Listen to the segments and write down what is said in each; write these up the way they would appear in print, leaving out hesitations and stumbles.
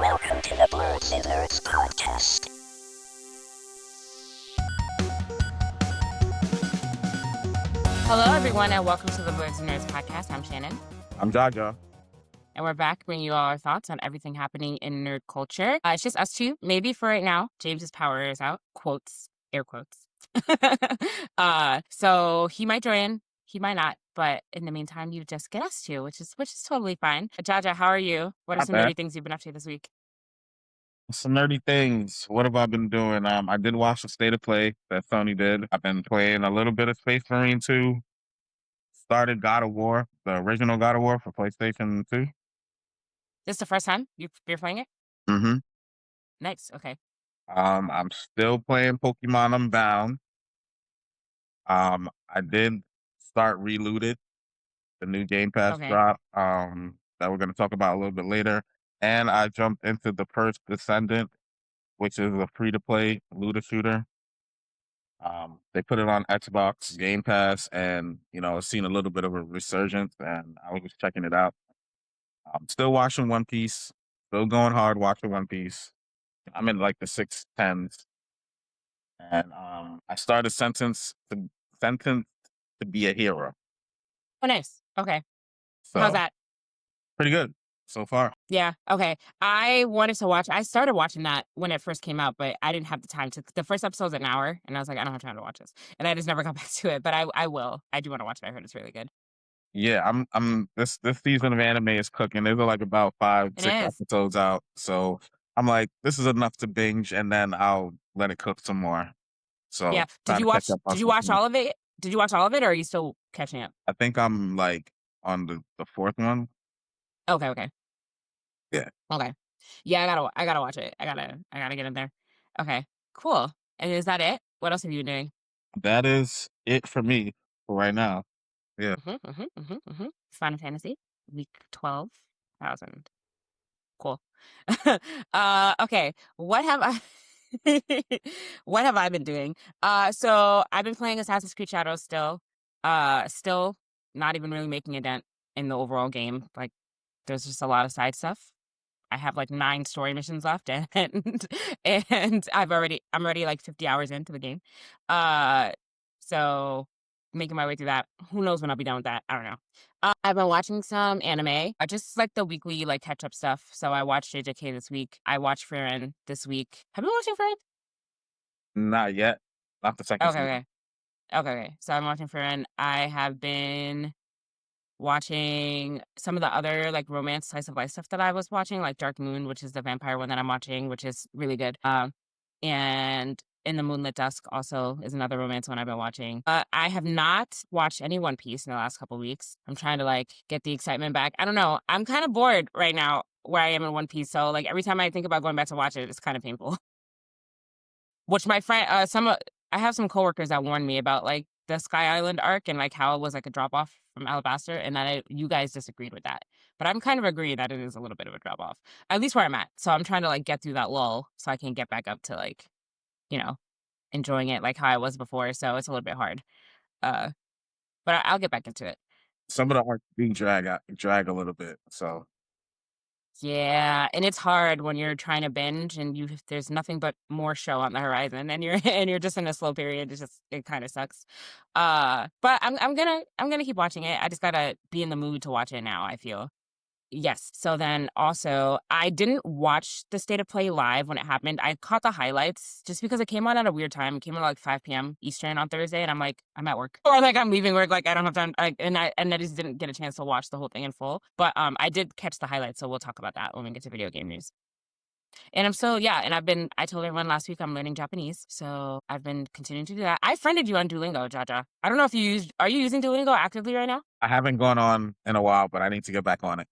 Welcome to the Blerdsnerds podcast. Hello, everyone, and welcome to the Blerdsnerds podcast. I'm Shannon, I'm Jaja. and we're back bringing you all our thoughts on everything happening in nerd culture. It's just us two, maybe for right now. James's power is out, quotes, air quotes. So he might join, he might not, but in the meantime, you just get us two, which is totally fine. Jaja, how are you? What are Not some bad. nerdy things you've been up to this week? Some nerdy things. What have I been doing? I did watch the State of Play that Sony did. I've been playing a little bit of Space Marine 2. Started God of War, the original God of War for PlayStation 2. This is the first time you're playing it? Mm-hmm. Nice, okay. I'm still playing Pokemon Unbound. I did start Relooted, the new Game Pass Okay. drop, that we're gonna talk about a little bit later. And I jumped into the First Descendant, which is a free-to-play looter shooter. They put it on Xbox Game Pass, and it's seen a little bit of a resurgence, and I was just checking it out. I'm still watching One Piece, still going hard watching One Piece. I'm in like the 610s, and I started Sentence to Be a Hero. Oh, nice. Okay. So How's that? pretty good so far. Yeah, okay. I started watching that when it first came out, but I didn't have the time to. The first episode's an hour, and I was like, I don't have time to watch this. And I just never got back to it, but I will. I do want to watch it. I heard it's really good. Yeah, I'm this season of anime is cooking. There's like about 5, It 6 is. episodes out. So I'm like, this is enough to binge, and then I'll let it cook some more. So Yeah. trying to catch up on Did you some watch things. all of it? Did you watch all of it, or are you still catching up? I think I'm like on the fourth one. Okay. Yeah. Okay. Yeah, I gotta watch it. I gotta get in there. Okay, cool. And is that it? What else have you been doing? That is it for me for right now. Yeah. Final Fantasy, week 12,000. Cool. Okay. What have I what have I been doing? So I've been playing Assassin's Creed Shadows still. Still not even really making a dent in the overall game. Like there's just a lot of side stuff. I have like 9 story missions left and and I'm already like 50 hours into the game. So making my way through that. Who knows when I'll be done with that? I don't know. I've been watching some anime. I just like the weekly like catch up stuff. So I watched JJK this week. I watched Frieren this week. Have you been watching Frieren? Not yet. Not the second season. Okay. So I'm watching Frieren. I have been watching some of the other like romance slice of life stuff that I was watching, like Dark Moon, which is the vampire one that I'm watching, which is really good. And In the Moonlit Dusk also is another romance one I've been watching. I have not watched any One Piece in the last couple weeks. I'm trying to like get the excitement back. I don't know. I'm kind of bored right now where I am in One Piece. So like every time I think about going back to watch it, it's kind of painful. Which my friend, I have some coworkers that warned me about like the Sky Island arc and like how it was like a drop off from Alabaster, and that you guys disagreed with that. But I'm kind of agreeing that it is a little bit of a drop off, at least where I'm at. So I'm trying to like get through that lull so I can get back up to like, enjoying it like how I was before. So it's a little bit hard. But I'll get back into it. Some of the arcs do drag a little bit. So Yeah, and it's hard when you're trying to binge and there's nothing but more show on the horizon and you're and you're just in a slow period. It kind of sucks. But I'm gonna keep watching it. I just gotta be in the mood to watch it now, I feel. Yes. So then also, I didn't watch the State of Play live when it happened. I caught the highlights just because it came on at a weird time. It came on at like 5 p.m. Eastern on Thursday, and I'm like, I'm at work. Or like I'm leaving work, like I don't have time. And I just didn't get a chance to watch the whole thing in full. But I did catch the highlights, so we'll talk about that when we get to video game news. And I told everyone last week I'm learning Japanese, so I've been continuing to do that. I friended you on Duolingo, Jaja. I don't know if are you using Duolingo actively right now? I haven't gone on in a while, but I need to get back on it.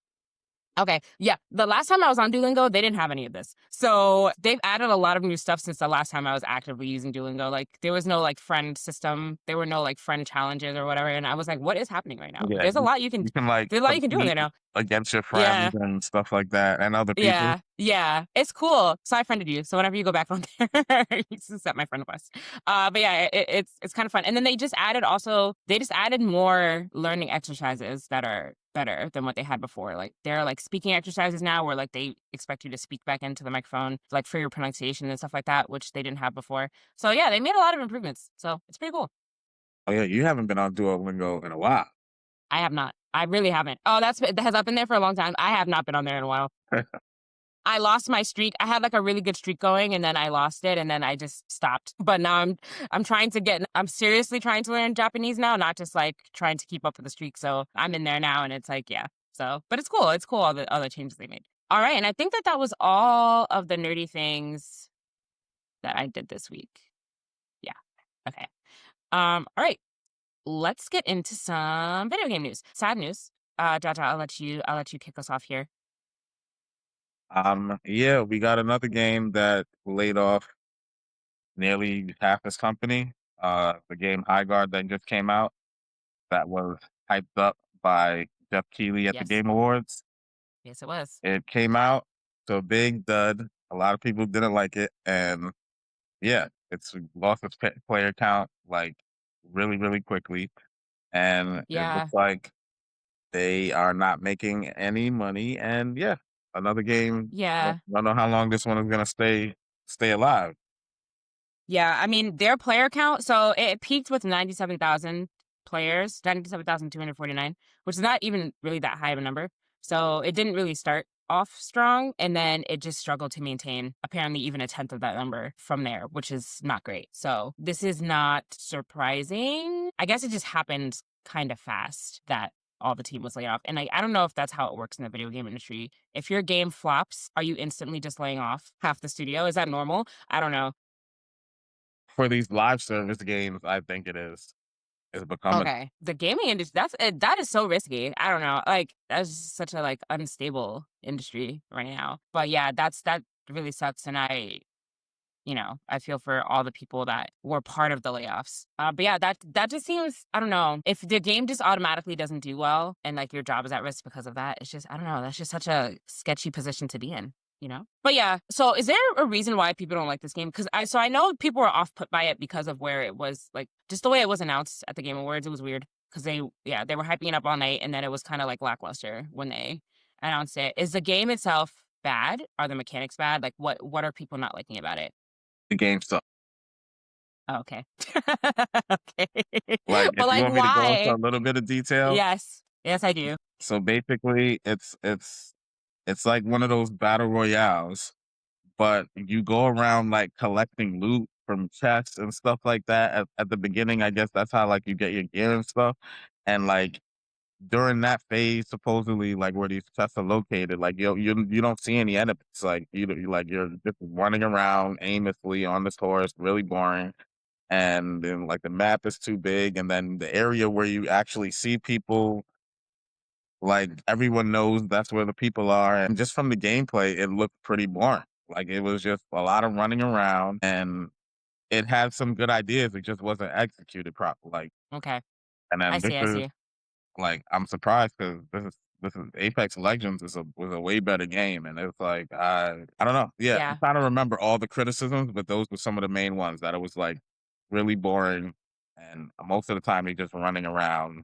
Okay. Yeah. The last time I was on Duolingo, they didn't have any of this. So they've added a lot of new stuff since the last time I was actively using Duolingo. Like there was no like friend system. There were no like friend challenges or whatever. And I was like, what is happening right now? Yeah, There's a lot you can like do in there now. against your Yeah. friends and stuff like that, and other people. Yeah. It's cool. So I friended you. So whenever you go back on there, you can set my friend request. But yeah, it's kind of fun. And then they just added more learning exercises that are better than what they had before. Like there are like speaking exercises now where like they expect you to speak back into the microphone, like for your pronunciation and stuff like that, which they didn't have before. So yeah, they made a lot of improvements. So it's pretty cool. Oh yeah, you haven't been on Duolingo in a while. I have not. I really haven't. Oh, that has up been there for a long time. I have not been on there in a while. I lost my streak. I had like a really good streak going and then I lost it and then I just stopped. But now I'm seriously trying to learn Japanese now, not just like trying to keep up with the streak. So I'm in there now and it's like, yeah. So, but it's cool. It's cool all the other changes they made. All right. And I think that was all of the nerdy things that I did this week. Yeah. Okay. All right. Let's get into some video game news. Sad news. Jaja, I'll let you kick us off here. Yeah, we got another game that laid off nearly half its company. The game High Guard that just came out, that was hyped up by Jeff Keighley at the Yes. Game Awards. Yes, it was. It came out to a big dud. A lot of people didn't like it, and yeah, it's lost its player count like really, really quickly, and it Yeah. looks like they are not making any money. And yeah, another game. Yeah. I don't know how long this one is gonna stay alive. Yeah. I mean, their player count, so it peaked with 97,000 players, 97,249, which is not even really that high of a number. So it didn't really start off strong, and then it just struggled to maintain apparently even a tenth of that number from there, which is not great. So this is not surprising. I guess it just happened kind of fast that all the team was laid off. And I don't know if that's how it works in the video game industry. If your game flops, are you instantly just laying off half the studio? Is that normal? I don't know. For these live service games, I think it is. It's becoming Okay. The gaming industry, that is so risky. I don't know. Like that's just such a like unstable industry right now. But yeah, that really sucks and I feel for all the people that were part of the layoffs. But yeah, that just seems, I don't know, if the game just automatically doesn't do well and like your job is at risk because of that, it's just, I don't know, that's just such a sketchy position to be in. But yeah, so is there a reason why people don't like this game? Because I know people were off put by it because of where it was, like just the way it was announced at the Game Awards. It was weird because they were hyping it up all night and then it was kind of like lackluster when they announced it. Is the game itself bad? Are the mechanics bad? Like what are people not liking about it? the game stuff. Oh, okay. Okay. Like, if But you like want me to go into why? a little bit of detail, Yes. Yes, I do. so basically, it's like one of those battle royales, but you go around like collecting loot from chests and stuff like that. At the beginning, I guess that's how like you get your gear and stuff. And like during that phase, supposedly, like where these chests are located, like you don't see any enemies. Like you're just running around aimlessly on this horse, really boring. And then like the map is too big, and then the area where you actually see people, like everyone knows that's where the people are. And just from the gameplay, it looked pretty boring. Like it was just a lot of running around, and it had some good ideas. It just wasn't executed properly. Like, Okay. and I then this see. I is see. like, I'm surprised because this is Apex Legends was a way better game, and it's like I don't know. Yeah, I'm Yeah. trying to remember all the criticisms, but those were some of the main ones, that it was like really boring, and most of the time you're just running around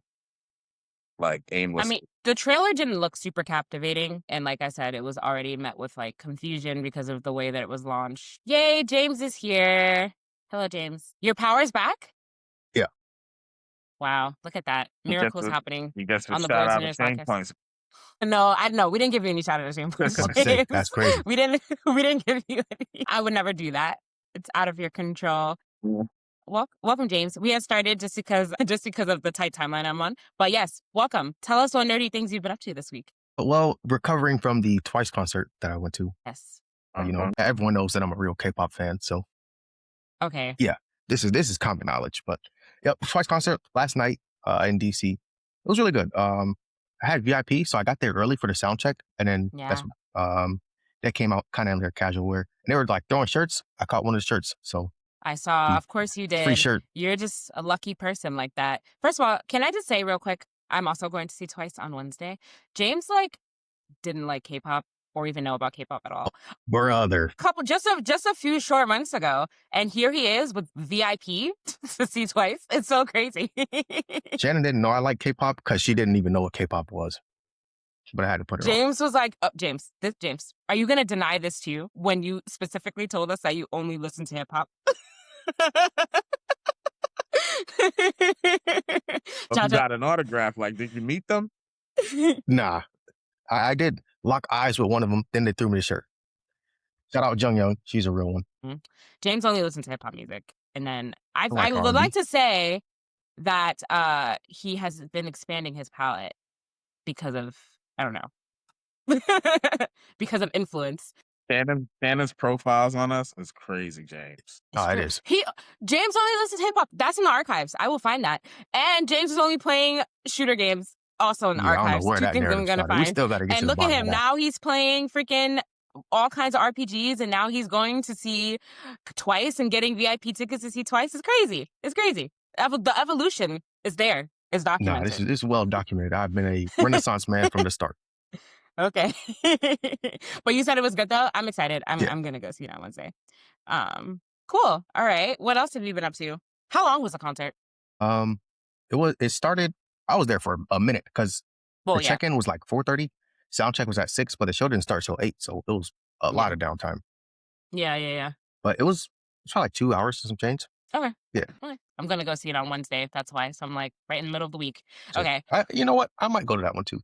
like I aimlessly. mean, the trailer didn't look super captivating. And like I said, it was already met with like confusion because of the way that it was launched. Yay, James is here. Hello, James. Your power's back? Yeah. Wow. Look at that. He gets Miracles a happening he gets a on the shout out of Blerdsnerds shame podcast. points. No, I know. We didn't give you any shout out of shame points, About to say, James. that's crazy. We didn't give you any. I would never do that. It's out of your control. Yeah. Welcome, James. We had started just because of the tight timeline I'm on. But yes, welcome. Tell us what nerdy things you've been up to this week. Well, recovering from the Twice concert that I went to, Yes. everyone knows that I'm a real K-pop fan. So Okay. yeah, this is common knowledge. But yep, Twice concert last night in DC. It was really good. I had VIP, so I got there early for the sound check, and then Yeah. that came out kind of in their casual wear. And they were like throwing shirts. I caught one of the shirts, so I saw. Of course you did. free shirt. You're just a lucky person like that. First of all, can I just say real quick, I'm also going to see Twice on Wednesday. James like didn't like K-pop or even know about K-pop at all. Brother. Just a few short months ago, and here he is with VIP to see Twice. It's so crazy. Shannon didn't know I like K-pop because she didn't even know what K-pop was. But I had to put her on. James was like, oh, James, are you going to deny this to you when you specifically told us that you only listen to hip hop? Well, you got an autograph. Like, did you meet them? Nah. I did lock eyes with one of them, then they threw me the shirt. Shout out Jung Young. She's a real one. James only listens to hip hop music. And then I like would R&B. like to say that he has been expanding his palette because of, I don't know, because of influence. Shannon's profiles on us is crazy, James. Oh, it is. James only listens to hip hop. That's in the archives. I will find that. And James is only playing shooter games. Also in the archives. I don't know where Two that things I'm narrative gonna started. find. We still got to get And to the look at bottom him of that. now. He's playing freaking all kinds of RPGs, and now he's going to see Twice and getting VIP tickets to see Twice. It's crazy. It's crazy. The evolution is there. It's documented. No, this is well documented. I've been a Renaissance man from the start. Okay. But you said it was good though. I'm excited. Yeah. I'm gonna go see it on Wednesday. Cool. All right. What else have you been up to? How long was the concert? It started. I was there for a minute because the yeah. check-in was like 4:30. Sound check was at 6, but the show didn't start till 8, so it was a lot of downtime. Yeah. But it was probably like 2 hours and some change. Okay. Yeah. Okay. I'm gonna go see it on Wednesday if that's why. So I'm like right in the middle of the week. So, okay. You know what? I might go to that one too.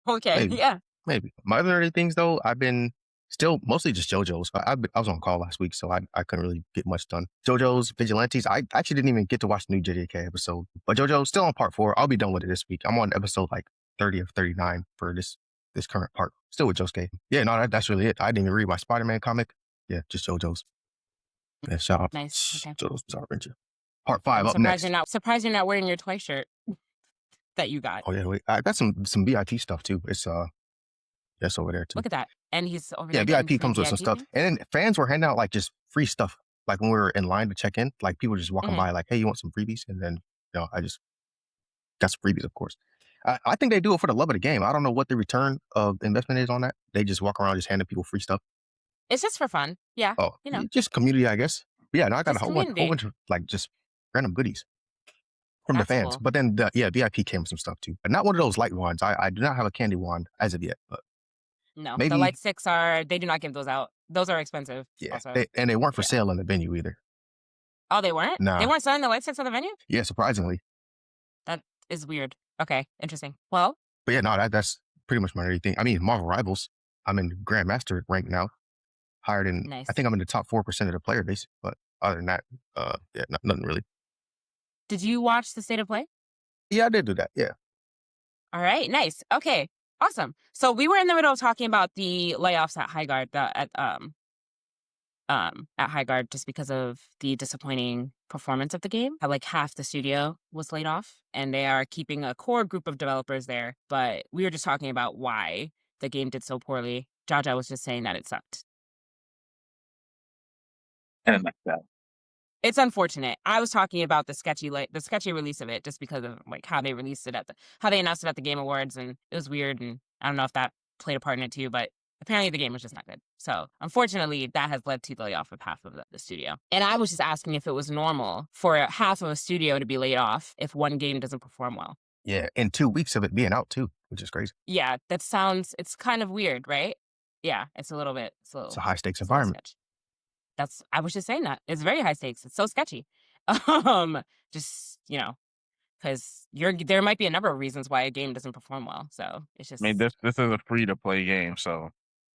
Okay. Maybe. Yeah. Maybe. My other things though, I've been still mostly just JoJo's. I was on call last week, so I couldn't really get much done. JoJo's, Vigilantes. I actually didn't even get to watch the new JJK episode. But JoJo's still on part 4. I'll be done with it this week. I'm on episode like 30 or 39 for this current part. Still with Josuke. Yeah, no, that's really it. I didn't even read my Spider-Man comic. Yeah, just JoJo's. Yeah, shout out. Nice. Okay. JoJo's Bizarre Adventure. Part 5 up next. Surprised you're not wearing your Twice shirt that you got. Oh yeah, wait. I got some VIP stuff too. It's that's over there too. Look at that. And he's over there. Yeah, VIP comes with some stuff. Things? And then fans were handing out like just free stuff. Like when we were in line to check in, like people just walking by like, hey, you want some freebies? And then, I just got some freebies, of course. I think they do it for the love of the game. I don't know what the return of investment is on that. They just walk around just handing people free stuff. It's just for fun. Yeah. Oh, just community, I guess. But yeah, no, I got a whole bunch of like just random goodies from the fans. Cool. But then VIP came with some stuff too. But not one of those light wands. I do not have a candy wand as of yet. But no, maybe, the light sticks they do not give those out. Those are expensive. Yeah. And they weren't for sale in the venue either. Oh, they weren't? Nah. They weren't selling the light sticks at the venue? Yeah, surprisingly. That is weird. Okay, interesting. Well. But yeah, no, that's pretty much my everything. I mean, Marvel Rivals, I'm in Grandmaster rank now. Higher than, nice. I think I'm in the top 4% of the player base. But other than that, yeah, nothing really. Did you watch the State of Play? Yeah, I did do that. Yeah. All right, nice. Okay, awesome. So we were in the middle of talking about the layoffs at Highguard, at Highguard, just because of the disappointing performance of the game. How like half the studio was laid off, and they are keeping a core group of developers there. But we were just talking about why the game did so poorly. Jaja was just saying that it sucked. And like that. It's unfortunate. I was talking about the sketchy release of it, just because of like how they released it how they announced it at the Game Awards, and it was weird. And I don't know if that played a part in it too, but apparently the game was just not good. So unfortunately, that has led to the layoff of half of the studio. And I was just asking if it was normal for half of a studio to be laid off if one game doesn't perform well. Yeah, and 2 weeks of it being out too, which is crazy. Yeah, it's kind of weird, right? Yeah, it's a high stakes environment. I was just saying that. It's very high stakes. It's so sketchy. Just, because there might be a number of reasons why a game doesn't perform well. So it's just. I mean, this is a free-to-play game, so.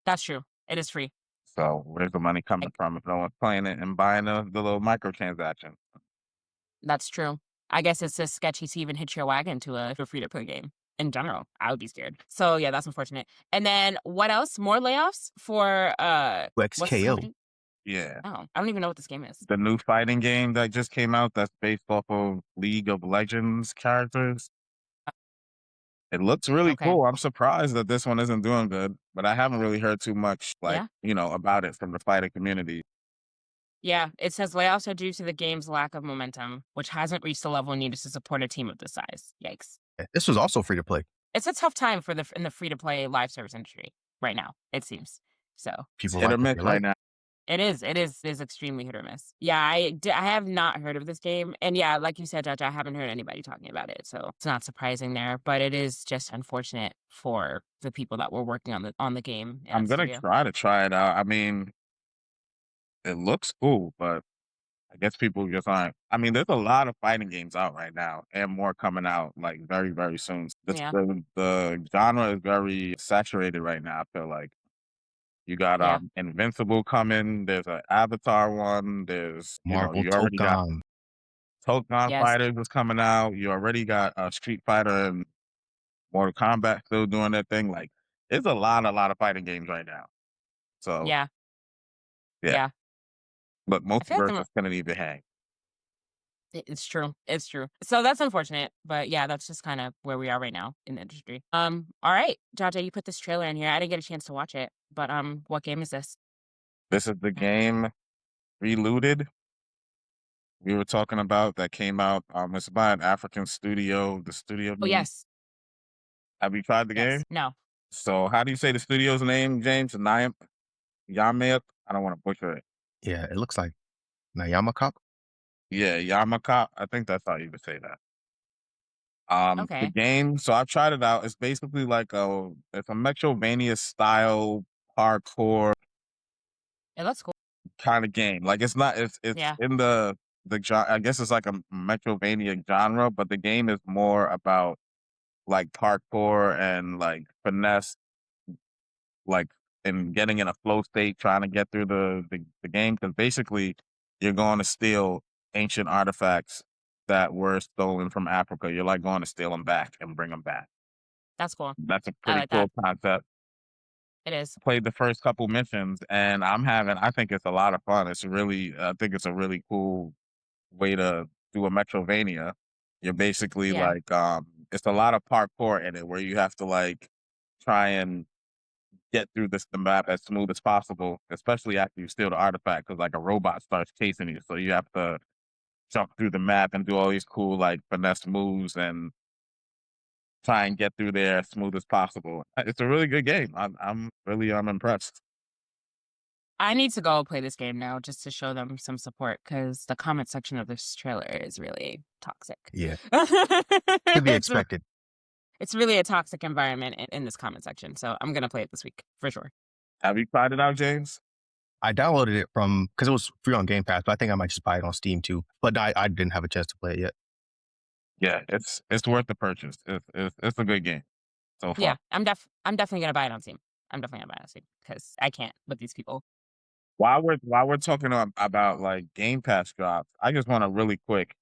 That's true. It is free. So where's the money coming from if no one's playing it and buying the little microtransaction? That's true. I guess it's just sketchy to even hitch your wagon to a free-to-play game. In general, I would be scared. So yeah, that's unfortunate. And then what else? More layoffs for XKO. Yeah. Oh, I don't even know what this game is. The new fighting game that just came out that's based off of League of Legends characters. It looks really cool. I'm surprised that this one isn't doing good, but I haven't really heard too much about it from the fighting community. Yeah, it says layoffs are due to the game's lack of momentum, which hasn't reached the level needed to support a team of this size. Yikes. This was also free to play. It's a tough time in the free to play live service industry right now, it seems. So It's People hit or like what miss they right like. now. it is extremely hit or miss. Yeah, I have not heard of this game, and yeah, like you said, Judge, I haven't heard anybody talking about it, so it's not surprising there. But it is just unfortunate for the people that were working on the game in I'm that gonna studio. try it out. I mean, it looks cool, but I guess people just aren't. I mean, there's a lot of fighting games out right now, and more coming out like very, very soon. Yeah, The genre is very saturated right now. I feel like you got yeah, Invincible coming. There's an Avatar one. There's Marvel you already got Tokon. Pokemon yes, Fighters is coming out. You already got Street Fighter and Mortal Kombat still doing their thing. Like, it's a lot of fighting games right now. So yeah, yeah, yeah. but I feel like multiverse couldn't even hang. it's true. It's true. So that's unfortunate, but yeah, that's just kind of where we are right now in the industry. All right, Jaja, you put this trailer in here. I didn't get a chance to watch it, but what game is this? This is the game Reloaded we were talking about that came out. It's by an African studio. The studio Oh name. yes, Have you tried the game? yes, no. So how do you say the studio's name, James? Nayam Yamayuk? I don't want to butcher it. Yeah, it looks like Nayama Cop. Yeah, Yamaka. I think that's how you would say that. The Okay, game. So I've tried it out. It's basically like it's a Metrovania style parkour it looks cool. kind of game. Like it's not. It's Yeah, in I guess it's like a Metrovania genre, but the game is more about like parkour and like finesse, like and getting in a flow state, trying to get through the game. Because basically, you're going to steal ancient artifacts that were stolen from Africa. You're like going to steal them back and bring them back. that's cool. That's a I pretty like that. cool concept. It is. Played the first couple missions, and I think it's a lot of fun. I think it's a really cool way to do a Metrovania. You're basically Yeah, like, it's a lot of parkour in it where you have to like try and get through the map as smooth as possible, especially after you steal the artifact, because like a robot starts chasing you. So you have to jump through the map and do all these cool like finesse moves and try and get through there as smooth as possible. It's a really good game. I'm impressed. I need to go play this game now just to show them some support because the comment section of this trailer is really toxic. Yeah, to be it's, a- expected. it's really a toxic environment in this comment section. So I'm gonna play it this week for sure. Have you tried it out, James? I downloaded it because it was free on Game Pass, but I think I might just buy it on Steam too. But I didn't have a chance to play it yet. Yeah, it's worth the purchase. It's a good game so far. Yeah, I'm definitely gonna buy it on Steam. I'm definitely gonna buy it on Steam because I can't with these people. While we're talking about like Game Pass drops, I just want to really quick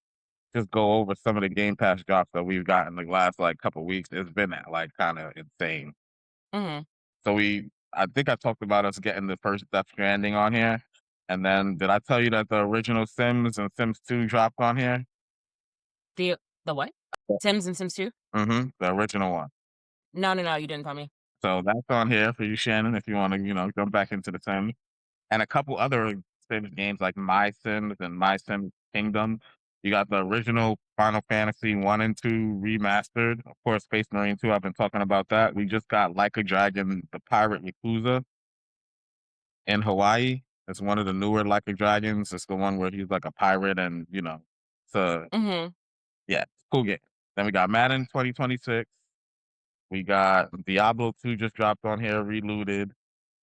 just go over some of the Game Pass drops that we've gotten the last like couple weeks. It's been like kind of insane. Hmm. So I think I talked about us getting the first Death Stranding on here, and then did I tell you that the original Sims and Sims 2 dropped on here? The what? Sims and Sims 2? Mm-hmm. The original one. No, you didn't tell me. So that's on here for you, Shannon, if you want to, jump back into the Sims. And a couple other Sims games like My Sims and My Sims Kingdom. You got the original Final Fantasy 1 and 2 remastered. Of course, Space Marine 2, I've been talking about that. We just got Like a Dragon, the Pirate Yakuza in Hawaii. It's one of the newer Like a Dragons. It's the one where he's like a pirate and, so Hmm. yeah, cool game. Then we got Madden 2026. We got Diablo 2 just dropped on here, Reloaded,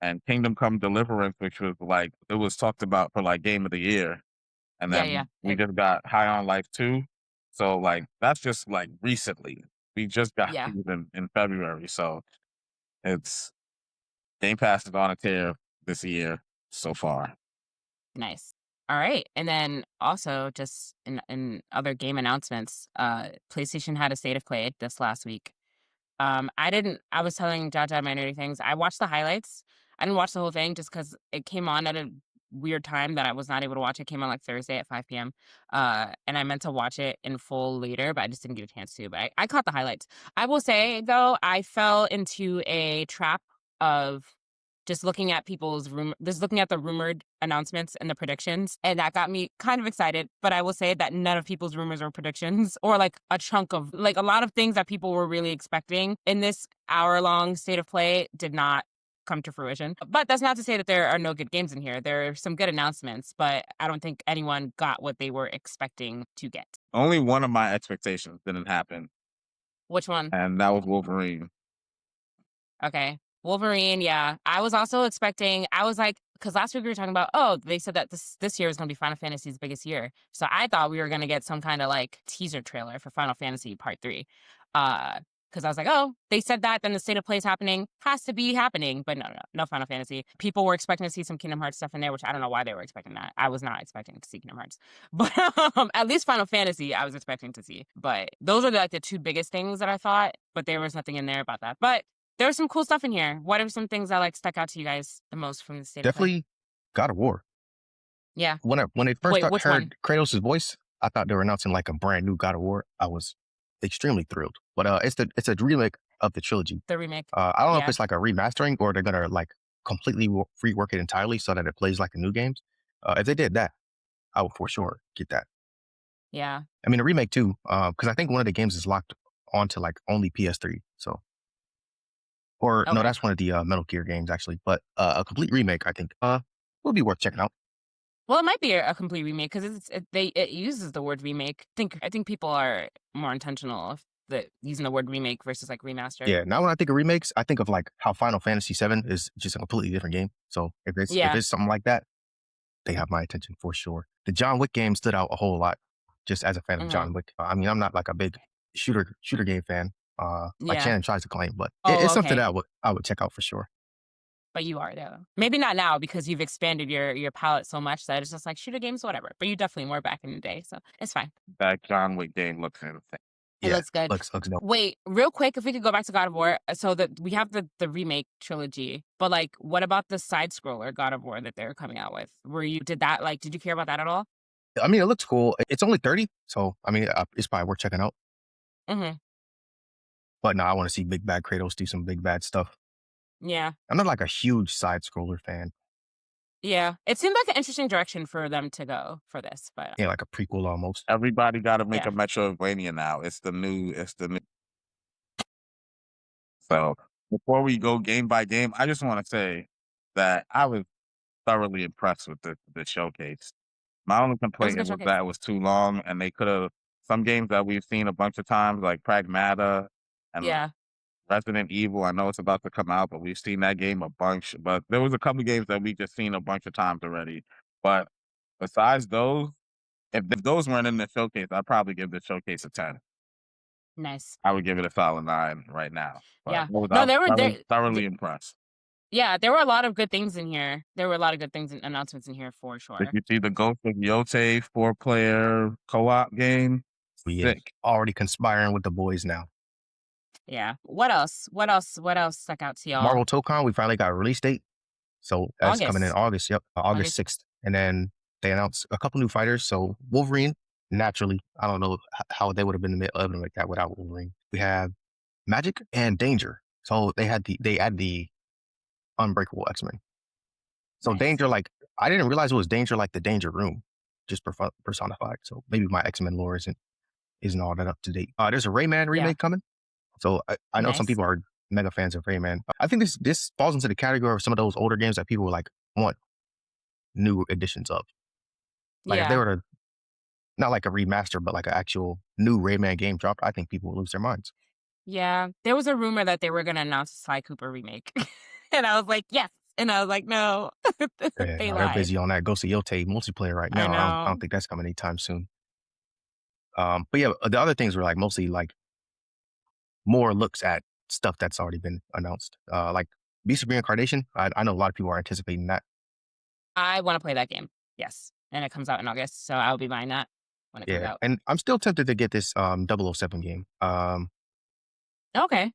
and Kingdom Come Deliverance, which was like, it was talked about for like Game of the Year. And Yeah. then we just got High on Life 2. So like, that's just like recently. We just got Yeah. these in February. So it's Game Pass is on a tear this year so far. Nice. All right. And then also just in other game announcements, PlayStation had a state of play this last week. I was telling Jaja my nerdy things. I watched the highlights. I didn't watch the whole thing just because it came on at a weird time that I was not able to watch. It came on like Thursday at 5 p.m. And I meant to watch it in full later, but I just didn't get a chance to. But I caught the highlights. I will say though, I fell into a trap of just looking at the rumored announcements and the predictions, and that got me kind of excited. But I will say that none of people's rumors or predictions, or like a chunk of like a lot of things that people were really expecting in this hour-long state of play did not come to fruition. But that's not to say that there are no good games in here. There are some good announcements, but I don't think anyone got what they were expecting to get. Only one of my expectations didn't happen, Which one? and that was Wolverine. Okay. Wolverine, yeah. I was also expecting, I was like, because last week we were talking about, oh, they said that this year was going to be Final Fantasy's biggest year. So I thought we were going to get some kind of like teaser trailer for Final Fantasy Part 3. Because I was like, oh, they said that, then the state of play is happening, has to be happening. But no Final Fantasy. People were expecting to see some Kingdom Hearts stuff in there, which I don't know why they were expecting that. I was not expecting to see Kingdom Hearts. But at least Final Fantasy, I was expecting to see. But those are like the two biggest things that I thought, but there was nothing in there about that. But there was some cool stuff in here. What are some things that like stuck out to you guys the most from the state of play? Definitely God of War. Yeah. When I first Wait, which heard Kratos' voice, I thought they were announcing like a brand new God of War. I was extremely thrilled. But it's a remake of the trilogy. The remake. I don't know if Yeah. it's like a remastering or they're gonna like completely rework it entirely so that it plays like the new games. If they did that, I would for sure get that. Yeah. I mean, a remake too, because I think one of the games is locked onto like only PS3. So, or no, Okay. that's one of the Metal Gear games actually. But a complete remake, I think, would be worth checking out. Well, it might be a complete remake because it uses the word remake. I think people are more intentional of using the word remake versus like remaster. Yeah. Now when I think of remakes, I think of like how Final Fantasy VII is just a completely different game. So if it's something like that, they have my attention for sure. The John Wick game stood out a whole lot, just as a fan of John Wick. I mean, I'm not like a big shooter game fan, like Yeah. Shannon tries to claim, but Oh, it's something okay. that I would check out for sure. But you are though. Maybe not now because you've expanded your palette so much that it's just like shooter games, whatever. But you definitely were back in the day, so it's fine. That John Wick game looks insane. It Yeah, looks good. looks dope. Wait, real quick, if we could go back to God of War, so that we have the remake trilogy, but like, what about the side scroller God of War that they're coming out with? Did you care about that at all? I mean, it looks cool. It's only 30, so I mean, it's probably worth checking out. Mm-hmm. But no, I want to see Big Bad Kratos do some big bad stuff. Yeah. I'm not like a huge side scroller fan. Yeah. It seemed like an interesting direction for them to go for this, but Yeah, like a prequel almost. Everybody got to make Yeah. a Metroidvania now. It's the new. So before we go game by game, I just want to say that I was thoroughly impressed with the showcase. My only it was a complaint good was showcase. that it was too long, and they could have some games that we've seen a bunch of times, like Pragmata and Yeah. Resident Evil. I know it's about to come out, but we've seen that game a bunch. But there was a couple of games that we just seen a bunch of times already. But besides those, if those weren't in the showcase, I'd probably give the showcase a 10. Nice. I would give it a solid 9 right now. But Yeah. I was No, there were thoroughly impressed. yeah, there were a lot of good things in here. There were a lot of good things and announcements in here for sure. Did you see the Ghost of Yote 4-player co-op game? Yeah, Sick. already conspiring with the boys now. Yeah. What else? What else stuck out to y'all? Marvel Tokon, we finally got a release date. So that's coming in August. August. Yep, August 6th. And then they announced a couple new fighters. So Wolverine, naturally, I don't know how they would have been able to make that without Wolverine. We have Magic and Danger. So they add the Unbreakable X-Men. So Nice. Danger, like, I didn't realize it was Danger like the Danger Room, just personified. So maybe my X-Men lore isn't all that up to date. There's a Rayman remake coming. So I know some Nice. people are mega fans of Rayman. I think this falls into the category of some of those older games that people like want new editions of. Like if they were to, not like a remaster, but like an actual new Rayman game dropped, I think people would lose their minds. Yeah. There was a rumor that they were going to announce a Sly Cooper remake. And I was like, yes. And I was like, no. Yeah, They no, lied. they're busy on that Ghost of Yote multiplayer right now. I don't think that's coming anytime soon. But yeah, the other things were like mostly like more looks at stuff that's already been announced. Like Beast of Reincarnation, I know a lot of people are anticipating that. I want to play that game. Yes. And it comes out in August, so I'll be buying that when it comes out. And I'm still tempted to get this 007 game. Okay.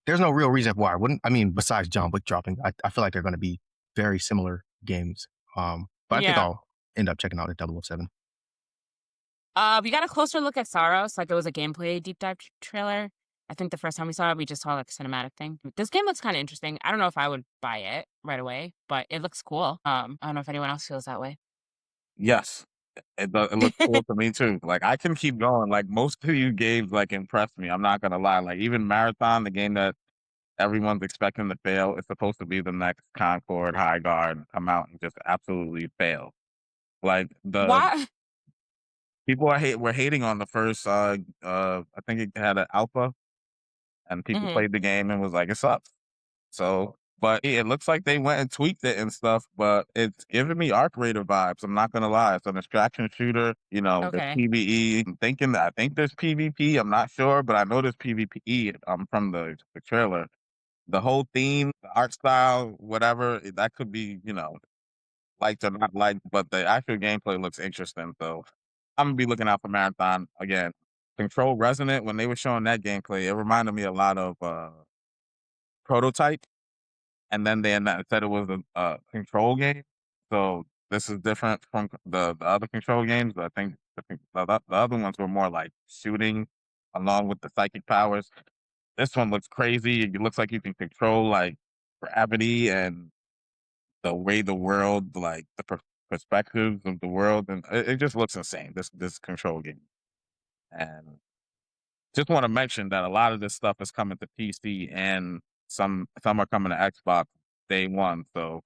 There's no real reason why I wouldn't. I mean, besides John Wick dropping, I feel like they're going to be very similar games. But I think I'll end up checking out the 007. We got a closer look at Saros. Like, it was a gameplay deep dive trailer. I think the first time we saw it, we just saw like a cinematic thing. This game looks kind of interesting. I don't know if I would buy it right away, but it looks cool. I don't know if anyone else feels that way. Yes. It looks cool to me too. Like I can keep going. Like most of these games like impress me. I'm not gonna lie. Like even Marathon, the game that everyone's expecting to fail, it's supposed to be the next Concord High Guard come out and just absolutely fail. Like the Why? people were hating on the first I think it had an alpha and people Mhm. played the game and was like, it sucks. So but it looks like they went and tweaked it and stuff, but it's giving me Arc Raider vibes. I'm not gonna lie. It's an extraction shooter, you know, the Okay. PvE. I'm thinking that I think there's PvP, I'm not sure, but I know there's PvP from the trailer. The whole theme, the art style, whatever, that could be, you know, liked or not liked, but the actual gameplay looks interesting. So I'm gonna be looking out for Marathon again. Control Resonant, when they were showing that gameplay, it reminded me a lot of Prototype, and then they said it was a control game. So this is different from the other control games. I think the other ones were more like shooting along with the psychic powers. This one looks crazy. It looks like you can control like gravity and the way the world, like the perspectives of the world, and it just looks insane. This control game, and just want to mention that a lot of this stuff is coming to PC, and some are coming to Xbox day one. So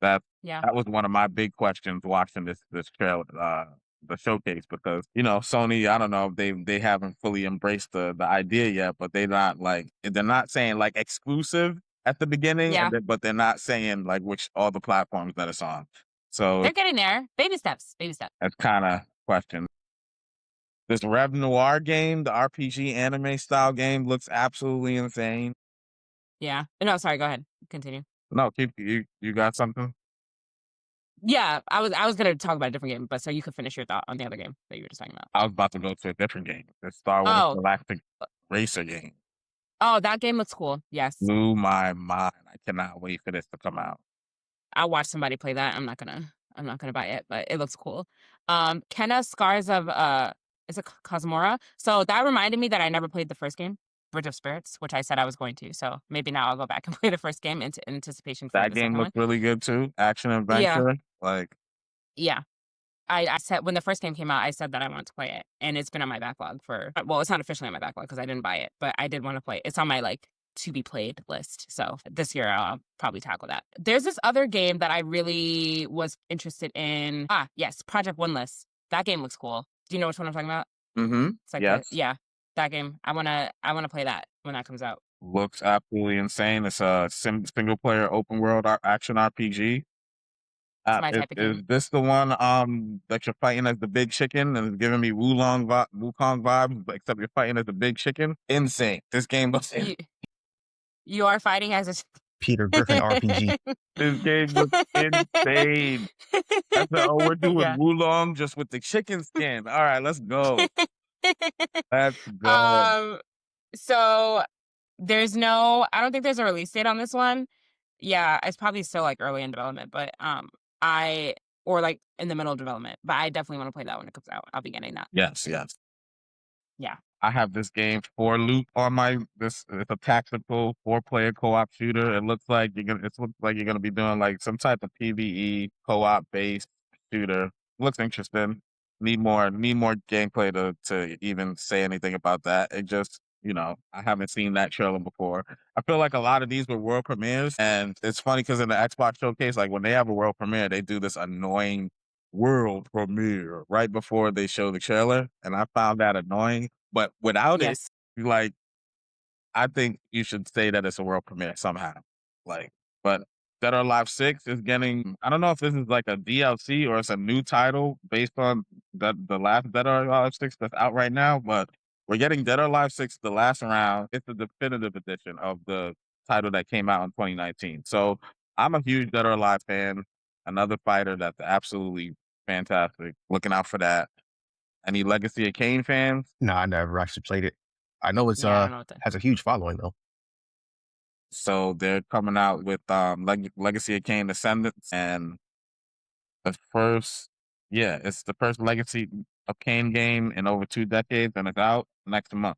that Yeah. that was one of my big questions watching this trailer, the showcase, because you know Sony, I don't know if they haven't fully embraced the idea yet, but they're not saying like exclusive at the beginning, Yeah. but they're not saying like which all the platforms that it's on. So They're getting there. Baby steps. Baby steps. that's kind of question. This Rev Noir game, the RPG anime style game, looks absolutely insane. Yeah. No, sorry. Go ahead. Continue. No, keep you got something? Yeah, I was gonna talk about a different game, but so you could finish your thought on the other game that you were just talking about. I was about to go to a different game. The Star Wars Oh, Galactic Racer game. oh, that game looks cool. Yes, Blew my mind. I cannot wait for this to come out. I'll watch somebody play that. I'm not gonna buy it, but it looks cool. Kenna Scars of is it Cosmora? So that reminded me that I never played the first game, Bridge of Spirits, which I said I was going to. So maybe now I'll go back and play the first game in anticipation for That the game second one. looks really good too. Action Yeah, adventure. Like yeah. I said when the first game came out, I said that I wanted to play it, and it's been on my backlog for well, it's not officially on my backlog because I didn't buy it, but I did want to play it. It's on my like to be played list. So this year I'll probably tackle that. There's this other game that I really was interested in. Ah, yes, Project Windless. That game looks cool. Do you know which one I'm talking about? It's like yes. yeah, that game. I wanna play that when that comes out. Looks absolutely insane. It's a single player open world action RPG. It's my type of Is game. this the one that you're fighting as the big chicken and it's giving me Wukong vibes, but except you're fighting as the big chicken? Insane. This game looks You are fighting as a Peter Griffin RPG. this game looks insane. I said, oh, we're doing yeah. Wulong just with the chicken skin. All right, let's go. Let's go. So I don't think there's a release date on this one. Yeah, it's probably still like early in development, but or like in the middle of development. But I definitely want to play that when it comes out. I'll be getting that. Yes, yes. Yeah. I have this game for loop on it's a tactical 4-player co-op shooter. It looks like you're gonna be doing like some type of PvE co-op based shooter. Looks interesting. Need more gameplay to even say anything about that. It just, you know, I haven't seen that trailer before. I feel like a lot of these were world premieres, and it's funny because in the Xbox showcase, like when they have a world premiere, they do this annoying world premiere right before they show the trailer, and I found that annoying. But without it, Yes. like, I think you should say that it's a world premiere somehow. Like, but Dead or Alive 6 is getting, I don't know if this is like a DLC or it's a new title based on the last Dead or Alive 6 that's out right now, but we're getting Dead or Alive 6, the last round. It's the definitive edition of the title that came out in 2019. So I'm a huge Dead or Alive fan. Another fighter that's absolutely fantastic. Looking out for that. Any Legacy of Kain fans? No, I never actually played it. I know it's Yeah, I don't know what has a huge following though. So they're coming out with Legacy of Kain Descendants, and it's the first Legacy of Kain game in over 2 decades, and it's out next month.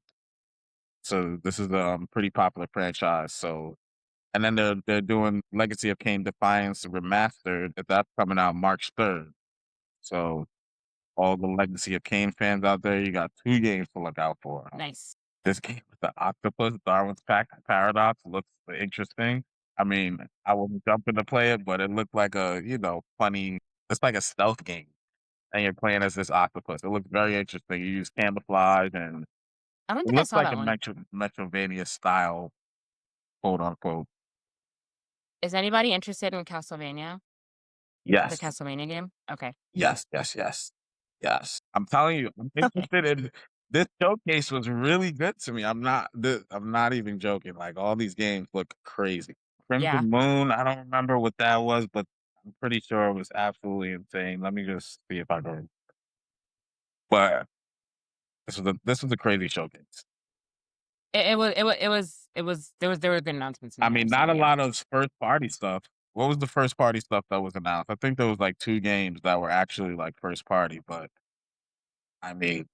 So this is a pretty popular franchise. So, and then they're doing Legacy of Kain Defiance Remastered. That's coming out March 3rd. So all the Legacy of Kain fans out there, you got 2 games to look out for. Nice. This game with the octopus, Darwin's Paradox, looks interesting. I mean, I wouldn't jump in to play it, but it looked like a, funny, it's like a stealth game. And you're playing as this octopus. It looks very interesting. You use camouflage and I don't it think I looks saw like that a one. Metrovania style, quote unquote. Is anybody interested in Castlevania? The Yes. Castlevania game? Okay. Yes. I'm telling you, I'm interested in this showcase was really good to me. I'm not even joking. Like all these games look crazy. Yeah. Crimson Moon, I don't remember what that was, but I'm pretty sure it was absolutely insane. Let me just see if I can. But this was a crazy showcase. There were good announcements in I there, mean, so not a yeah. lot of first party stuff. What was the first party stuff that was announced? I think there was like 2 games that were actually like first party, but I mean,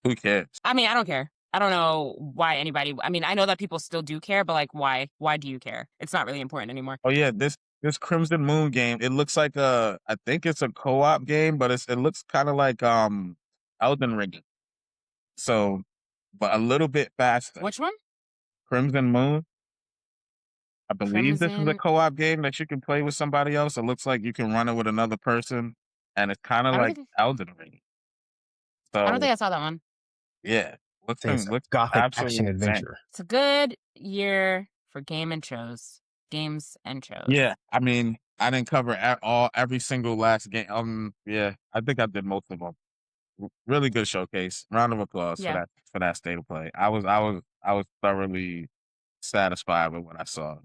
who cares? I mean, I don't care. I don't know why anybody. I mean, I know that people still do care, but like, why? Why do you care? It's not really important anymore. Oh yeah, this Crimson Moon game, it looks like I think it's a co-op game, but it looks kind of like Elden Ring. So, but a little bit faster. Which one? Crimson Moon. I believe this is a Crimson. co-op game that you can play with somebody else. It looks like you can run it with another person, and it's kind of I don't like think Elden Ring. I don't So think I saw that one. yeah, It's a looks gothic absolutely action insane. adventure. It's a good year for games and shows. Yeah, I mean, I didn't cover every single last game. Yeah, I think I did most of them. Really good showcase. Round of applause Yeah. for that state of play. I was thoroughly satisfied with what I saw.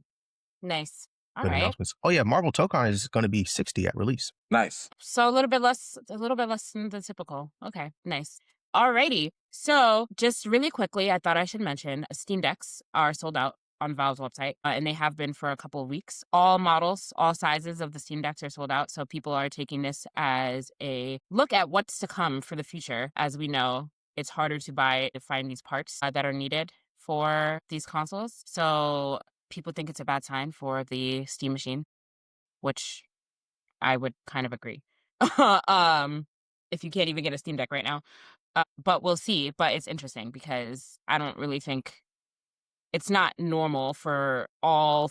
Nice. All Good right. announcements. Oh yeah, Marvel Tokon is going to be 60 at release. Nice. So a little bit less than the typical. Okay, nice. Alrighty. So just really quickly, I thought I should mention Steam Decks are sold out on Valve's website, and they have been for a couple of weeks. All models, all sizes of the Steam Decks are sold out. So people are taking this as a look at what's to come for the future. As we know, it's harder to find these parts that are needed for these consoles. So people think it's a bad time for the Steam machine, which I would kind of agree. If you can't even get a Steam Deck right now. But we'll see. But it's interesting because I don't really think it's not normal for all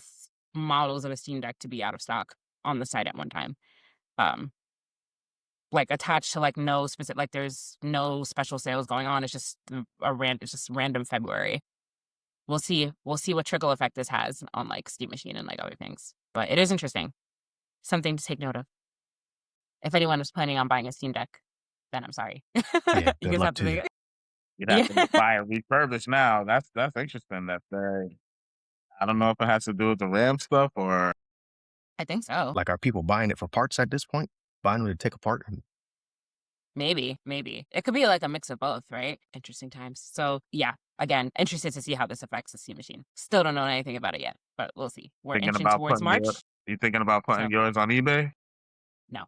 models of a Steam Deck to be out of stock on the site at one time. Like attached to like no specific, like there's no special sales going on. It's just it's just random February. We'll see what trickle effect this has on like Steam Machine and like other things. But it is interesting. Something to take note of. If anyone is planning on buying a Steam Deck, then I'm sorry. Yeah, You good guys luck have to to you. think. You'd have to buy it refurbished now. That's interesting. I don't know if it has to do with the RAM stuff or I think so. Like, are people buying it for parts at this point? Buying it to take apart? Maybe. It could be like a mix of both, right? Interesting times. So yeah, again, interested to see how this affects the Steam Machine. Still don't know anything about it yet, but we'll see. We're thinking inching about towards putting March. you thinking about putting So- yours on eBay? No.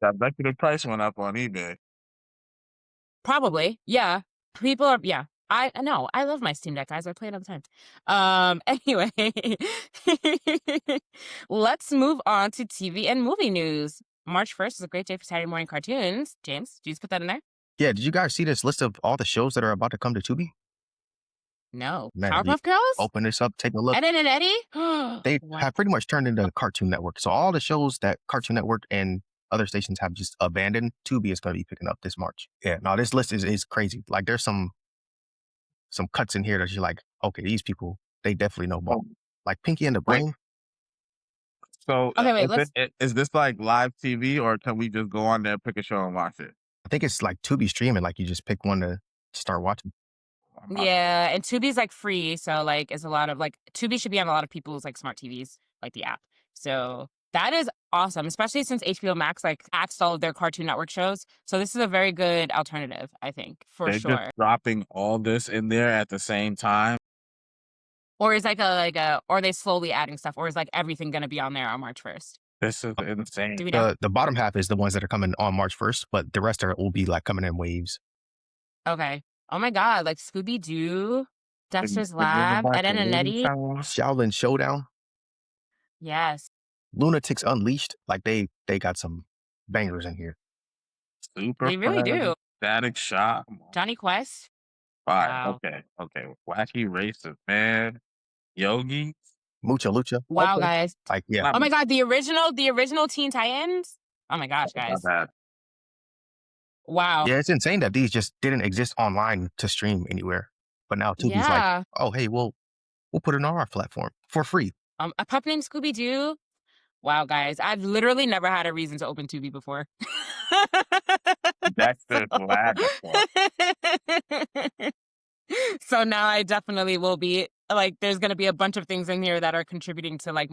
I bet you the price went up on eBay. Probably. Yeah. People are, yeah. I know. I love my Steam Deck, guys. I play it all the time. Anyway, let's move on to TV and movie news. March 1st is a great day for Saturday morning cartoons. James, did you just put that in there? Yeah, did you guys see this list of all the shows that are about to come to Tubi? No. Man, Powerpuff Girls? Open this up, take a look. Ed, Ed and Eddie? They What? have pretty much turned into Cartoon Network. So all the shows that Cartoon Network and other stations have just abandoned, Tubi is going to be picking up this March. Yeah, no, this list is crazy. Like there's some cuts in here that you're like, okay, these people, they definitely know ball. Like Pinky and the Wait. Brain. So Okay, wait, is this like live TV or can we just go on there, pick a show and watch it? I think it's like Tubi streaming. Like you just pick one to start watching. Yeah, and Tubi's like free, so like it's a lot of like Tubi should be on a lot of people's like smart TVs, like the app. So that is awesome, especially since HBO Max like axed all of their Cartoon Network shows. So this is a very good alternative, I think, for They're sure. just dropping all this in there at the same time. Or is like or are they slowly adding stuff, or is like everything gonna be on there on March 1st? This is insane. Do we know? The bottom half is the ones that are coming on March 1st, but the rest will be like coming in waves. Okay. Oh my God, like Scooby Doo, Dexter's They're bringing Lab, back Ed, the Ed and movie Eddie. shows. Shaolin Showdown, Yes. Lunatics Unleashed. Like they got some bangers in here. Super They really Friends, do. Static Shock. Come on. Johnny Quest. Fire. Wow. Okay. Wacky Racist, man. Yogi. Mucha Lucha. Wow, Okay. guys. Like, yeah. Not Oh my God, the original Teen Titans. Oh my gosh, guys. bad. Wow. Yeah, it's insane that these just didn't exist online to stream anywhere. But now Tubi's like, Yeah. oh, hey, we'll put it on our platform for free. A pup named Scooby Doo. Wow, guys. I've literally never had a reason to open Tubi before. Dexter's Lab. So now I definitely will be like, there's going to be a bunch of things in here that are contributing to like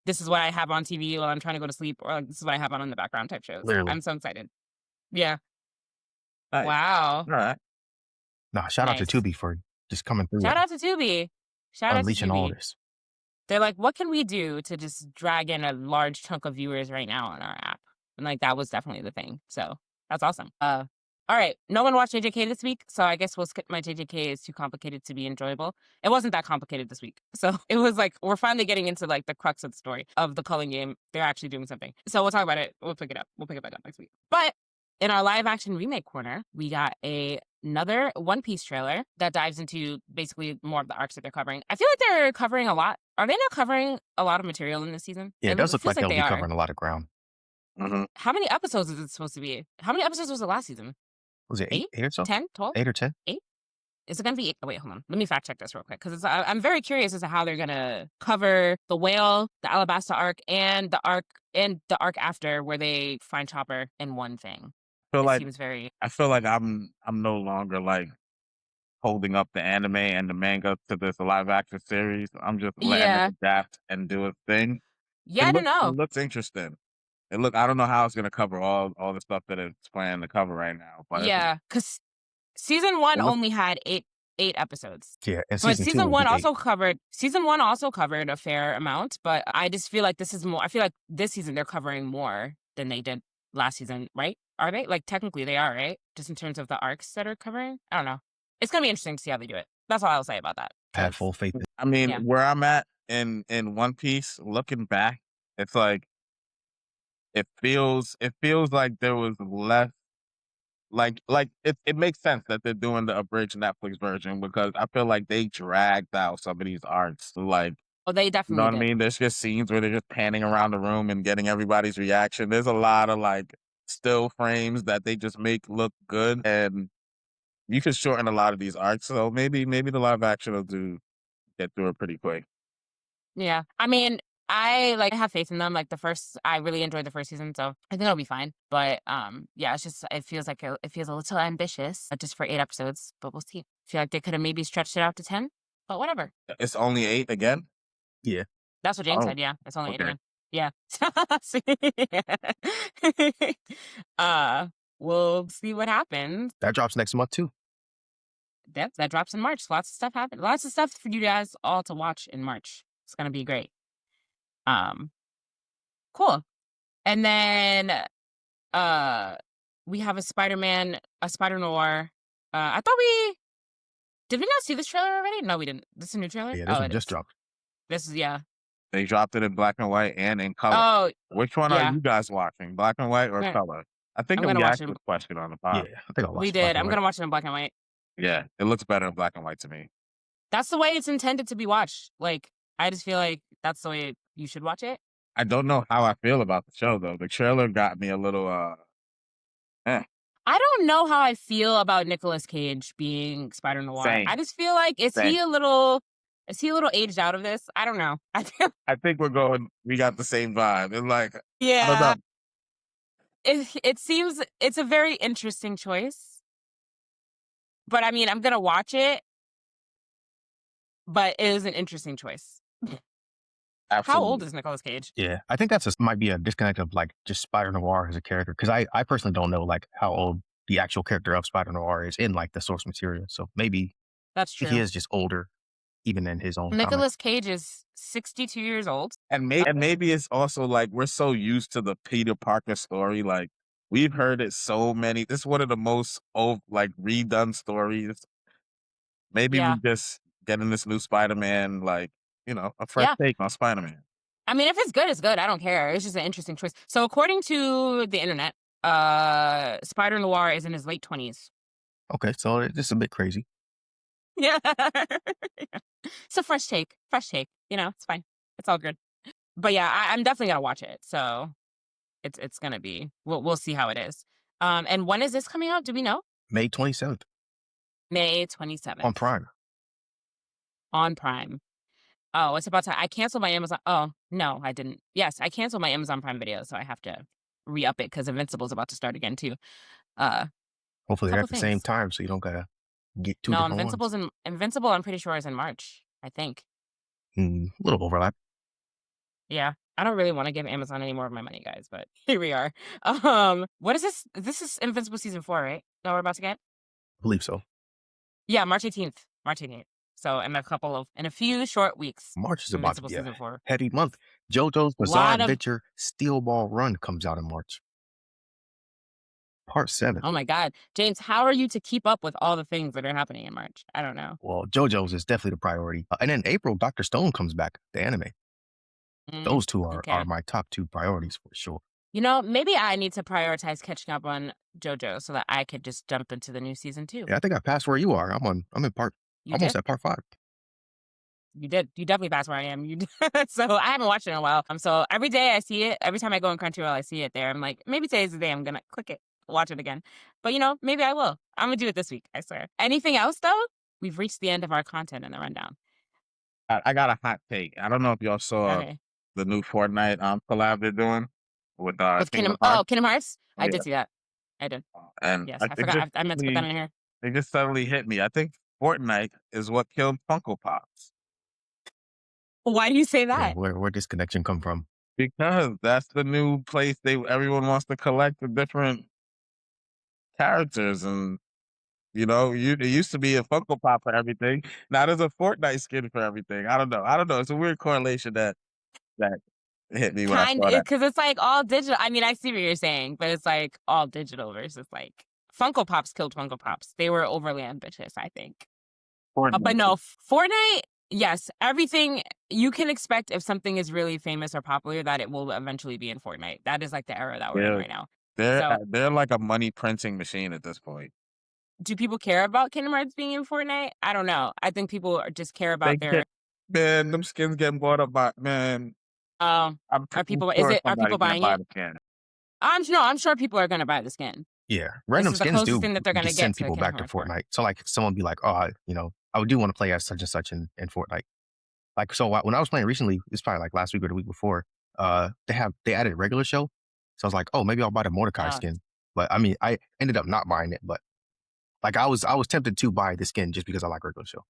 this is what I have on TV while I'm trying to go to sleep, or like, this is what I have on in the background type shows. Literally. I'm so excited. Yeah. Nice. Wow. All right. Nah, shout out Nice. to Tubi for just coming through Shout and out to Tubi. Shout out to unleashing all Tubi. this. They're like, what can we do to just drag in a large chunk of viewers right now on our app? And like, that was definitely the thing. So that's awesome. All right. No one watched JJK this week, so I guess we'll skip my JJK. It's too complicated to be enjoyable. It wasn't that complicated this week. So it was like, we're finally getting into like the crux of the story of the culling game. They're actually doing something. So we'll talk about it. We'll pick it up. We'll pick it back up next week. But in our live action remake corner, we got another One Piece trailer that dives into basically more of the arcs that they're covering. I feel like they're covering a lot. Are they not covering a lot of material in this season? Yeah, it does look feels like they'll they be are. covering a lot of ground. Mm-hmm. How many episodes is it supposed to be? How many episodes was it last season? Was it 8 or so? 10? 12? 8 or 10? Is it going to be 8? Oh, wait, hold on. Let me fact check this real quick because I'm very curious as to how they're going to cover the whale, the Alabasta arc, and the arc after where they find Chopper in one thing. Seems very. I feel like I'm no longer like holding up the anime and the manga to this live action series. I'm just letting it adapt and do its thing. Yeah, I don't know. It looks interesting. I don't know how it's gonna cover all the stuff that it's planning to cover right now. But yeah, because season 1 only had eight episodes. Yeah, and but season 1 also 8. covered. Season 1 also covered a fair amount, but I just feel like this is more. I feel like this season they're covering more than they did last season, right? Are they? Like technically they are, right? Just in terms of the arcs that are covering. I don't know. It's gonna be interesting to see how they do it. That's all I'll say about that. I had full faith. I mean, where I'm at in One Piece, looking back, it's like it feels like there was less. Like it makes sense that they're doing the abridged Netflix version because I feel like they dragged out some of these arcs. Like, they definitely. You know what I mean? There's just scenes where they're just panning around the room and getting everybody's reaction. There's a lot of like still frames that they just make look good, and you could shorten a lot of these arcs. So maybe the live action will get through it pretty quick. Yeah, I mean, I have faith in them. Like I really enjoyed the first season, so I think it'll be fine. But yeah, it feels a little ambitious just for 8 episodes, but we'll see. I feel like they could have maybe stretched it out to 10, but whatever. It's only 8 again. Yeah, that's what James said. Yeah, it's only 8 again. Yeah. We'll see what happens. That drops next month too. Yep, that drops in March. Lots of stuff happened. Lots of stuff for you guys all to watch in March. It's gonna be great. Cool. And then we have a Spider Noir. Did we not see this trailer already? No, we didn't. This is a new trailer? Yeah, this one just dropped. This is They dropped it in black and white and in color. Oh, which one are you guys watching? Black and white or color? I think we asked this question on the pod. Yeah, I think I'll watch we did. I'm gonna watch it in black and white. Yeah, it looks better in black and white to me. That's the way it's intended to be watched. Like, I just feel like that's the way you should watch it. I don't know how I feel about the show though. The trailer got me a little I don't know how I feel about Nicolas Cage being Spider Noir. Same. I just feel like is he a little aged out of this? I don't know. I think we got the same vibe. It's like yeah. I don't know. It seems it's a very interesting choice. But I mean, I'm gonna watch it. But it is an interesting choice. Absolutely. How old is Nicolas Cage? Yeah, I think might be a disconnect of like just Spider Noir as a character because I personally don't know like how old the actual character of Spider Noir is in like the source material. So maybe that's true. He is just older, even in his own. Nicolas Cage is 62 years old, and maybe it's also like we're so used to the Peter Parker story. Like We've heard it so many. This is one of the most like redone stories. Maybe we Yeah. just getting this new Spider-Man, like, a fresh Yeah. take on Spider-Man. I mean, if it's good, it's good. I don't care. It's just an interesting choice. So according to the internet, Spider Noir is in his late 20s. Okay, so it's a bit crazy. Yeah. It's a fresh take. Fresh take. It's fine. It's all good. But yeah, I'm definitely gonna watch it. So it's gonna be. We'll see how it is. And when is this coming out? Do we know? May 27th May 27th. on Prime. On Prime. Oh, it's about to. I canceled my Amazon. Oh no, I didn't. Yes, I canceled my Amazon Prime Video, so I have to re-up it because Invincible's about to start again too. Hopefully they're couple at the same things. time, so you don't gotta get two No, different ones. Invincible. I'm pretty sure is in March. I think. A little overlap. Yeah, I don't really want to give Amazon any more of my money, guys, but here we are. What is this? This is Invincible season 4, right? That we're about to get. I believe so. Yeah, March 18th. March 18th. So in a few short weeks. March is about to Invincible be season a 4. heavy month. JoJo's Bizarre Lot of- Adventure Steel Ball Run comes out in March. Part 7. Oh my God, James, how are you to keep up with all the things that are happening in March? I don't know. Well, JoJo's is definitely the priority. And in April, Dr. Stone comes back, the anime. Those two are my top 2 priorities for sure. Maybe I need to prioritize catching up on JoJo so that I could just jump into the new season 2. Yeah, I think I passed where you are. I'm in part almost at part 5. You did. You definitely passed where I am. You did. So I haven't watched it in a while. So every day I see it. Every time I go on Crunchyroll, I see it there. I'm like, maybe today's the day I'm gonna click it, watch it again. But maybe I will. I'm gonna do it this week. I swear. Anything else though? We've reached the end of our content in the rundown. I got a hot take. I don't know if y'all saw the new Fortnite collab they're doing with Kingdom Hearts. Oh, Kingdom Hearts. I did see that. I did. And yes, I forgot. I meant to put that in here. They just suddenly hit me. I think Fortnite is what killed Funko Pops. Why do you say that? Yeah, where this connection come from? Because that's the new place everyone wants to collect the different characters, and it used to be a Funko Pop for everything. Now there's a Fortnite skin for everything. I don't know. It's a weird correlation that hit me when I saw that. Because it's like all digital. I mean, I see what you're saying, but it's like all digital versus like Funko Pops killed Funko Pops. They were overly ambitious, I think. But no, Fortnite. Yes, everything you can expect if something is really famous or popular that it will eventually be in Fortnite. That is like the era that we're in right now. They're like a money printing machine at this point. Do people care about Kingdom Hearts being in Fortnite? I don't know. I think people just care about Man, them skins getting bought up by man. Are people buying it? I'm sure people are gonna buy the skin. Yeah, random skins do thing that they're gonna send people back to Fortnite. So like someone be like, oh, I do want to play as such and such in Fortnite. Like, so when I was playing recently, it's probably like last week or the week before, they added a regular show. So I was like, oh, maybe I'll buy the Mordecai skin. But I mean, I ended up not buying it, but like I was tempted to buy the skin just because I like regular show.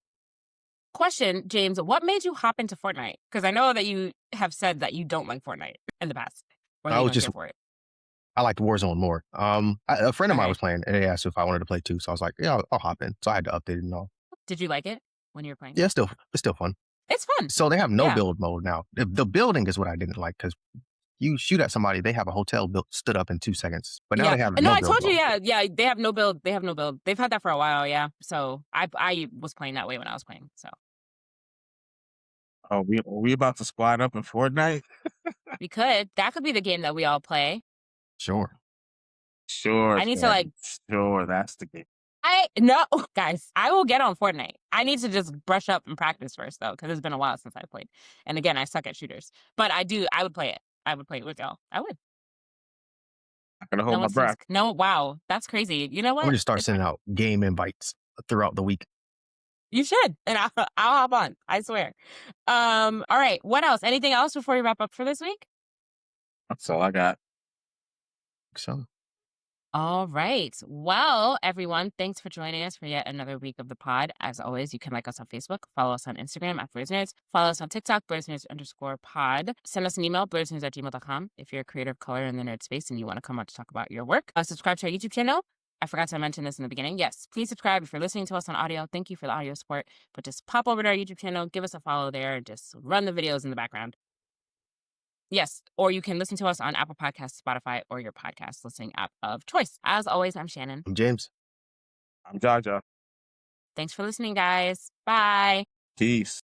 Question, James, what made you hop into Fortnite? Because I know that you have said that you don't like Fortnite in the past. I was just for it. I liked Warzone more. A friend of mine was playing, and they asked if I wanted to play too. So I was like, yeah, I'll hop in. So I had to update it and all. Did you like it when you were playing? Yeah, it's still fun. It's fun. So they have no build mode now. The building is what I didn't like because you shoot at somebody, they have a hotel stood up in 2 seconds. But now they have no I build told you, mode. they have no build. They have no build. They've had that for a while, yeah. So I was playing that way when I was playing. So. Oh, we about to squad up in Fortnite? We could. That could be the game that we all play. Sure. I need to Sure, that's the game. No, guys, I will get on Fortnite. I need to just brush up and practice first, though, because it's been a while since I played. And again, I suck at shooters. But I would play it. I would play it with y'all. I would. I'm going to hold my breath. No, wow. That's crazy. You know what? I'm going to start sending out game invites throughout the week. You should. And I'll hop on. I swear. All right. What else? Anything else before we wrap up for this week? That's all I got. So. All right. Well, everyone, thanks for joining us for yet another week of the pod. As always, you can like us on Facebook, follow us on Instagram at Blerdsnerds, follow us on TikTok, Blerdsnerds_pod. Send us an email, blerdsnerds@gmail.com, if you're a creator of color in the nerd space and you want to come on to talk about your work. Subscribe to our YouTube channel. I forgot to mention this in the beginning. Yes, please subscribe if you're listening to us on audio. Thank you for the audio support. But just pop over to our YouTube channel, give us a follow there, and just run the videos in the background. Yes, or you can listen to us on Apple Podcasts, Spotify, or your podcast listening app of choice. As always, I'm Shannon. I'm James. I'm Jaja. Thanks for listening, guys. Bye. Peace.